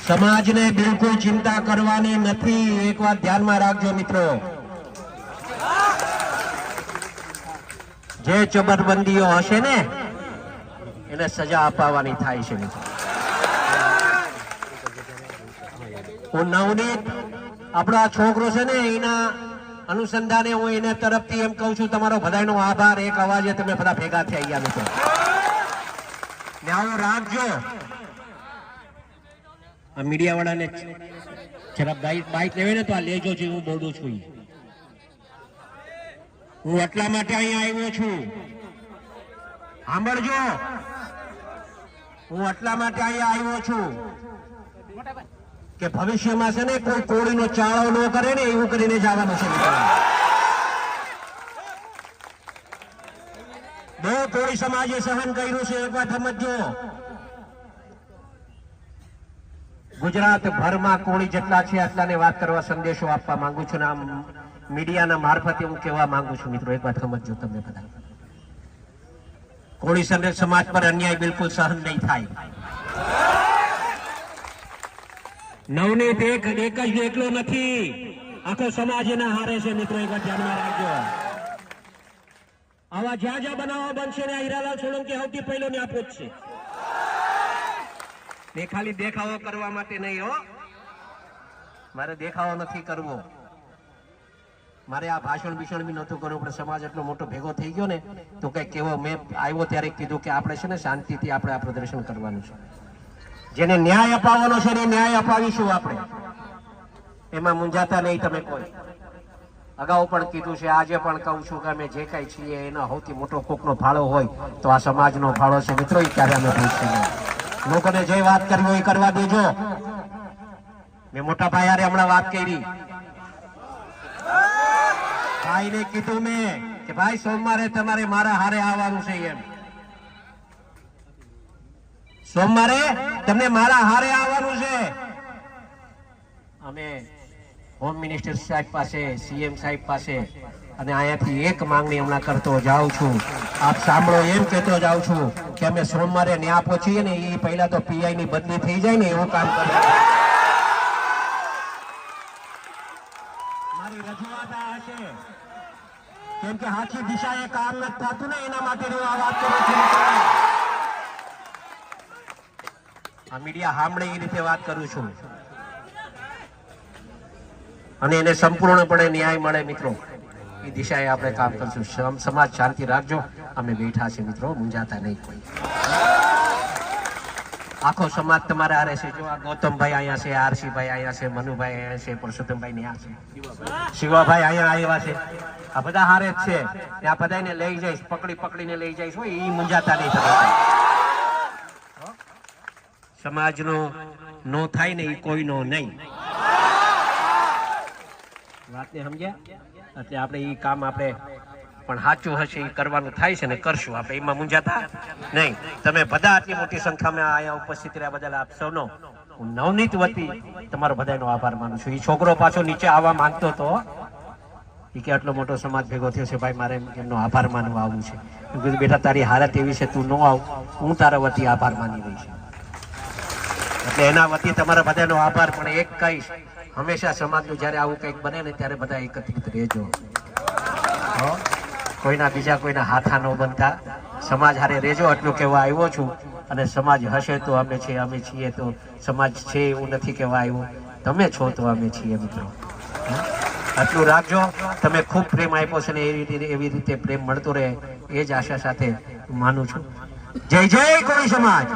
સમાજને બિલકુલ ચિંતા કરવાની નથી. એક વાત ધ્યાનમાં રાખજો મિત્રો, જે ચબરબંધીઓ હશે ને એને સજા અપાવવાની થાય છે મિત્રો. હું નવનીત આપણો આ છોકરો છે ને એના અનુસંધાને હું એને તરફથી એમ કહું છું, તમારો બધાનો આભાર. એક અવાજે તમે બધા ભેગા થઈ ગયા મિત્રો. ને આવું રાખજો. આ મીડિયા વાળાને જરા બાઇક લેવે ને તો આ લેજો છે. હું બોલું છું, હું એટલા માટે અહીંયા આવ્યો છું. સાંભળજો, હું એટલા માટે અહીંયા આવ્યો છું કે ભવિષ્યમાં છે ને કોઈ કોળીનો ચાળો ન કરે ને એવું કરીને જવાનું છે મિત્રો. બહુ કોળી સમાજે સહન કર્યું છે. એક વાત સમજો, ગુજરાત ભરમાં કોળી જેટલા છે એટલાને વાત કરવા સંદેશો આપવા માંગુ છું ને આમ મીડિયાના મારફતે હું કહેવા માંગુ છું મિત્રો. એક વાત સમજો તમે બધા, કોળી સમાજ પર અન્યાય બિલકુલ સહન નહીં થાય. નવનીત એક જ એકલો નથી, આખો સમાજ એના હારે છે મિત્રો. એક વાત ધ્યાનમાં રાખજો. આવા જ્યાં જ્યાં બનાવો બનશે ને હીરાલાલ સોલંકી સૌથી પહેલો ને આપો જ છે. મેં ખાલી દેખાવો કરવા માટે નહીં હો, મારે દેખાવો નથી કરવો, મારે આ ભાષણ ભીષણ બી નહોતું કરવું. પણ સમાજ એટલો મોટો ભેગો થઈ ગયો ને તો કઈક કેવો મેં આવ્યો ત્યારે કીધું કે આપણે છે ને શાંતિથી આપણે આ પ્રદર્શન કરવાનું છે. જેને ન્યાય અપાવવાનો છે ને ન્યાય અપાવીશું આપણે, એમાં મૂંઝાતા નહીં તમે કોઈ. અગાઉ પણ કીધું છે, આજે પણ કહું છું કે અમે જે કઈ છીએ એનો સૌથી મોટો કોકનો ફાળો હોય તો આ સમાજનો ફાળો છે મિત્રો. એ ક્યારે અમે ભૂલશું. લોકોને જે વાત કરવી હોય એ કરવા દેજો. મેં મોટા ભાઈ હારે હમણાં વાત કરી, ભાઈને કીધું મેં કે ભાઈ સોમવારે તમારે મારા હારે આવવાનું છે. એમ સોમવારે તમને મારા હારે આવવાનું છે. અમે હોમ મિનિસ્ટર સાહેબ પાસે, સીએમ સાહેબ પાસે અને અહીંયાથી એક માંગણી હમણાં કરતો જાઉં છું. આપ સાંભળો, એમ કહેતો જાઉં છું કે અમે સોમવારે ન્યા પહોંચીએ ને એ પહેલા તો પીઆઈ ની બદલી થઈ જાય ને એવું કામ કરે. મારી રજૂઆત આ હશે, કેમ કે સાચી દિશાએ કામ નથી થતું ને એના માટે હું આ વાત કરું છું. આ મીડિયા સાંભળે એ રીતે વાત કરું છું અને એને સંપૂર્ણપણે ન્યાય મળે મિત્રો એ દિશાએ આપણે કામ કરશું. સમાજ શાંતિ રાખજો, અમે બેઠા છે મિત્રો, મૂંઝાતા નહીં કોઈ. આખો સમાજ તમારા હારે છે. જો આ ગૌતમભાઈ અહીંયા છે, આરસીભાઈ અહીંયા છે, મનુભાઈ અહીંયા છે, પરસોત્તમભાઈ ત્યાં છે, શિવાભાઈ અહીંયા આવ્યા છે. આ બધા હારે જ છે. ત્યાં બધાને લઈ જઈશ, પકડીને લઈ જઈશ. હોય એ મૂંઝાતા નહીં તમે. સમાજનો નો થાય ને એ કોઈનો નહીં. વાતને સમજ્યા? એટલે આપણે એ કામ આપણે પણ સાચું હશે એ કરવાનું થાય છે ને કરશું આપણે, એમાં મૂંઝાતા નહીં. તમે બધા આટલી મોટી સંખ્યામાં અહીંયા ઉપસ્થિત રહ્યા બદલ આપ સૌનો હું નવનીત વતી તમારો બધાનો આભાર માનું છું. એ છોકરો પાછો નીચે આવવા માંગતો હતો, એ કે આટલો મોટો સમાજ ભેગો થયો છે ભાઈ, મારે એમનો આભાર માનવા આવવું છે. મેં કીધું બેટા તારી હાલત એવી છે, તું ન આવ, હું તારા વતી આભાર માની રહી છું. એટલે એના વતી તમારા બધાનો આભાર. પણ એક કહીશ, હંમેશા સમાજનું જયારે આવું કંઈક બને ને ત્યારે બધા એકત્રિત રહેજો. કોઈના બીજા કોઈના હાથા ન બનતા, સમાજ હારે રહેજો. એટલું કહેવા આવ્યો છું. અને સમાજ હશે તો અમે છીએ, અમે છીએ તો સમાજ છે એવું નથી કહેવા આવ્યું. તમે છો તો અમે છીએ મિત્રો. આટલું રાખજો. તમે ખૂબ પ્રેમ આપ્યો છે ને એવી રીતે પ્રેમ મળતો રહે એ જ આશા સાથે માનું છું. જય જય કોળી સમાજ.